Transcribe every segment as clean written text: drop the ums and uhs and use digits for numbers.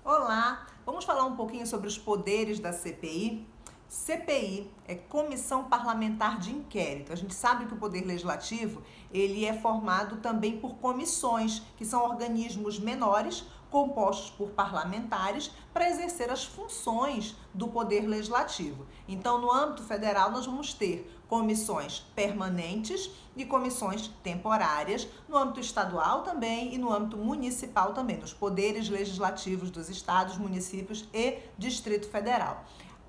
Olá, vamos falar um pouquinho sobre os poderes da CPI? CPI é Comissão Parlamentar de Inquérito. A gente sabe que o Poder Legislativo, ele é formado também por comissões, que são organismos menores, compostos por parlamentares, para exercer as funções do Poder Legislativo. Então, no âmbito federal, nós vamos ter comissões permanentes e comissões temporárias, no âmbito estadual também e no âmbito municipal também, nos poderes legislativos dos estados, municípios e Distrito Federal.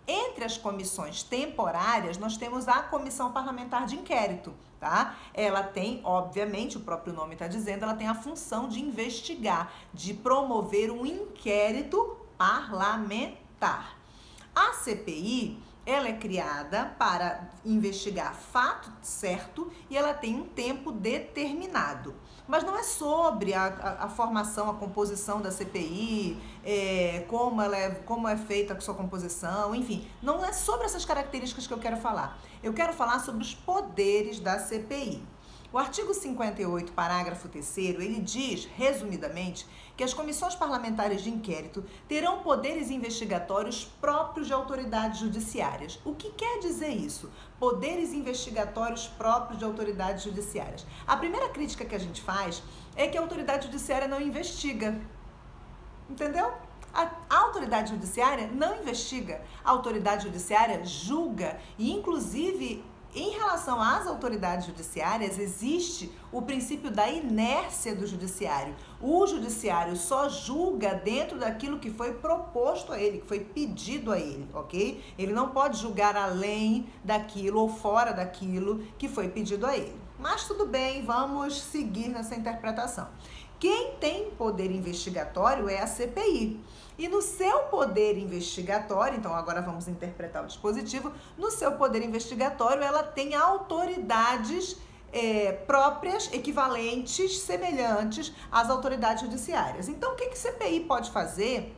Entre as comissões temporárias, nós temos a Comissão Parlamentar de Inquérito, tá? Ela tem, obviamente, o próprio nome está dizendo, ela tem a função de investigar, de promover um inquérito parlamentar. A CPI, ela é criada para investigar fato certo e ela tem um tempo determinado. Mas não é sobre a formação, a composição da CPI, como é feita a sua composição, enfim. Não é sobre essas características que eu quero falar. Eu quero falar sobre os poderes da CPI. O artigo 58, parágrafo 3º, ele diz, resumidamente, que as comissões parlamentares de inquérito terão poderes investigatórios próprios de autoridades judiciárias. O que quer dizer isso? Poderes investigatórios próprios de autoridades judiciárias. A primeira crítica que a gente faz é que a autoridade judiciária não investiga. Entendeu? A autoridade judiciária não investiga. A autoridade judiciária julga e, inclusive, em relação às autoridades judiciárias, existe o princípio da inércia do judiciário. O judiciário só julga dentro daquilo que foi proposto a ele, que foi pedido a ele, ok? Ele não pode julgar além daquilo ou fora daquilo que foi pedido a ele. Mas tudo bem, vamos seguir nessa interpretação. Quem tem poder investigatório é a CPI. E no seu poder investigatório, então agora vamos interpretar o dispositivo, no seu poder investigatório ela tem autoridades próprias, equivalentes, semelhantes às autoridades judiciárias. Então o que a CPI pode fazer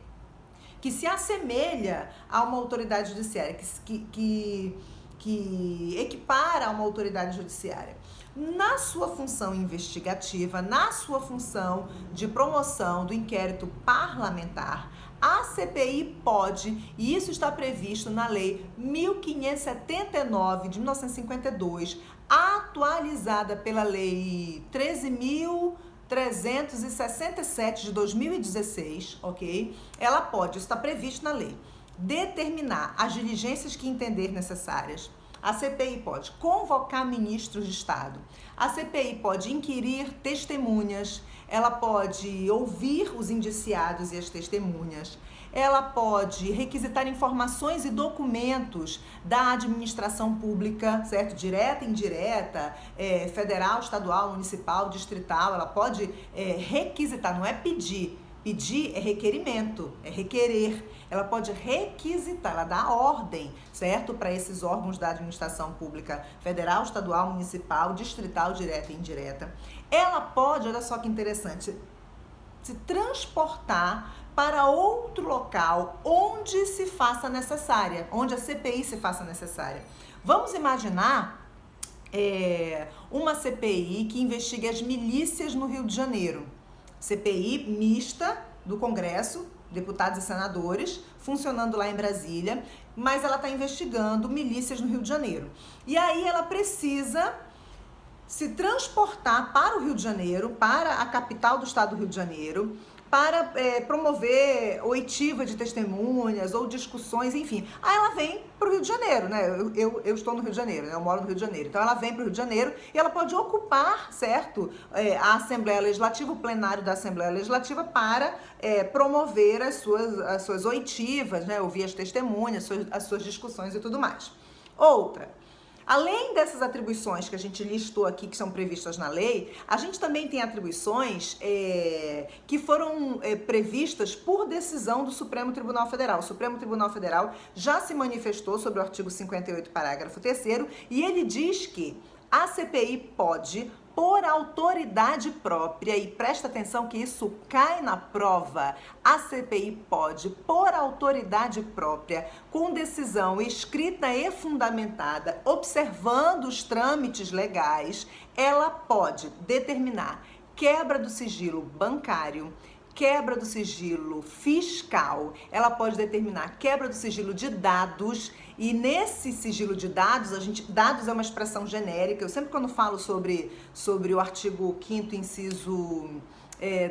que se assemelha a uma autoridade judiciária, que equipara a uma autoridade judiciária? Na sua função investigativa, na sua função de promoção do inquérito parlamentar, a CPI pode, e isso está previsto na Lei 1579 de 1952, atualizada pela Lei 13.367 de 2016, ok? Ela pode, isso está previsto na lei, determinar as diligências que entender necessárias. A CPI pode convocar ministros de Estado. A CPI pode inquirir testemunhas. Ela pode ouvir os indiciados e as testemunhas. Ela pode requisitar informações e documentos da administração pública, certo? Direta e indireta, federal, estadual, municipal, distrital. Ela pode requisitar, não é pedir. Pedir é requerimento, é requerer. Ela pode requisitar, ela dá ordem, certo? Para esses órgãos da administração pública federal, estadual, municipal, distrital, direta e indireta. Ela pode, olha só que interessante, se transportar para outro local onde se faça necessária, onde a CPI se faça necessária. Vamos imaginar uma CPI que investigue as milícias no Rio de Janeiro. CPI mista do Congresso, deputados e senadores, funcionando lá em Brasília, mas ela está investigando milícias no Rio de Janeiro. E aí ela precisa se transportar para o Rio de Janeiro, para a capital do estado do Rio de Janeiro, para promover oitiva de testemunhas ou discussões, enfim. Aí ela vem para o Rio de Janeiro, né? Eu estou no Rio de Janeiro, né? Eu moro no Rio de Janeiro. Então ela vem para o Rio de Janeiro e ela pode ocupar, certo? A Assembleia Legislativa, o plenário da Assembleia Legislativa para promover as suas oitivas, né? Ouvir as testemunhas, as suas discussões e tudo mais. Outra. Além dessas atribuições que a gente listou aqui, que são previstas na lei, a gente também tem atribuições que foram previstas por decisão do Supremo Tribunal Federal. O Supremo Tribunal Federal já se manifestou sobre o artigo 58, parágrafo 3º, e ele diz que a CPI pode, por autoridade própria, e presta atenção que isso cai na prova, a CPI pode, por autoridade própria, com decisão escrita e fundamentada, observando os trâmites legais, ela pode determinar quebra do sigilo bancário, quebra do sigilo fiscal, ela pode determinar quebra do sigilo de dados, e nesse sigilo de dados, dados é uma expressão genérica. Eu sempre quando falo sobre o artigo 5º, inciso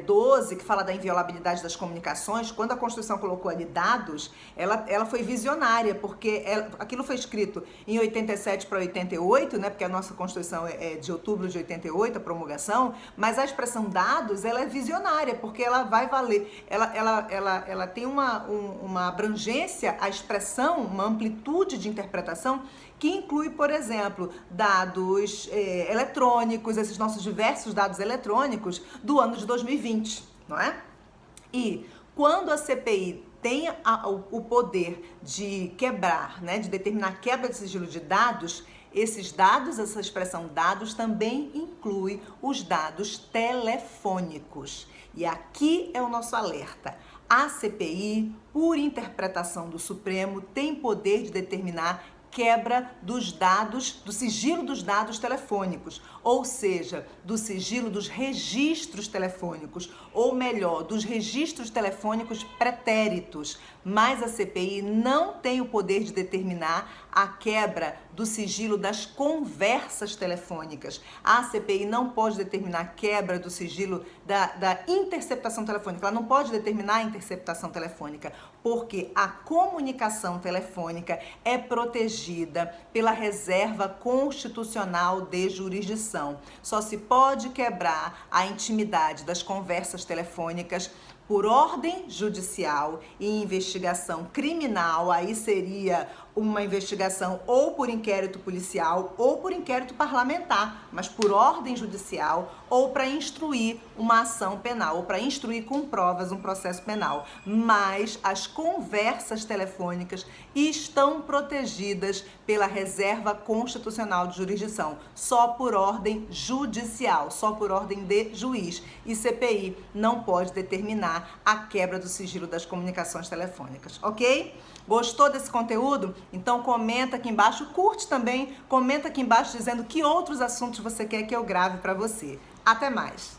12, que fala da inviolabilidade das comunicações, quando a Constituição colocou ali dados, ela foi visionária, porque aquilo foi escrito em 87 para 88, né, porque a nossa Constituição é de outubro de 88, a promulgação, mas a expressão dados, ela é visionária, porque ela vai valer, ela tem uma abrangência, a expressão, uma amplitude de interpretação, que inclui, por exemplo, dados eletrônicos, esses nossos diversos dados eletrônicos do ano de 2020, não é? E quando a CPI tem o poder de quebrar, né, de determinar a quebra de sigilo de dados, esses dados, essa expressão dados, também inclui os dados telefônicos. E aqui é o nosso alerta. A CPI, por interpretação do Supremo, tem poder de determinar quebra dos dados, do sigilo dos dados telefônicos, ou seja, do sigilo dos registros telefônicos, ou melhor, dos registros telefônicos pretéritos. Mas a CPI não tem o poder de determinar a quebra do sigilo das conversas telefônicas. A CPI não pode determinar a quebra do sigilo da interceptação telefônica. Ela não pode determinar a interceptação telefônica, porque a comunicação telefônica é protegida pela reserva constitucional de jurisdição. Só se pode quebrar a intimidade das conversas telefônicas por ordem judicial e investigação criminal. Aí seria uma investigação ou por inquérito policial ou por inquérito parlamentar, mas por ordem judicial, ou para instruir uma ação penal, ou para instruir com provas um processo penal. Mas as conversas telefônicas estão protegidas pela reserva constitucional de jurisdição, só por ordem judicial, só por ordem de juiz. E CPI não pode determinar a quebra do sigilo das comunicações telefônicas, ok? Gostou desse conteúdo? Então comenta aqui embaixo, curte também, comenta aqui embaixo dizendo que outros assuntos você quer que eu grave para você. Até mais!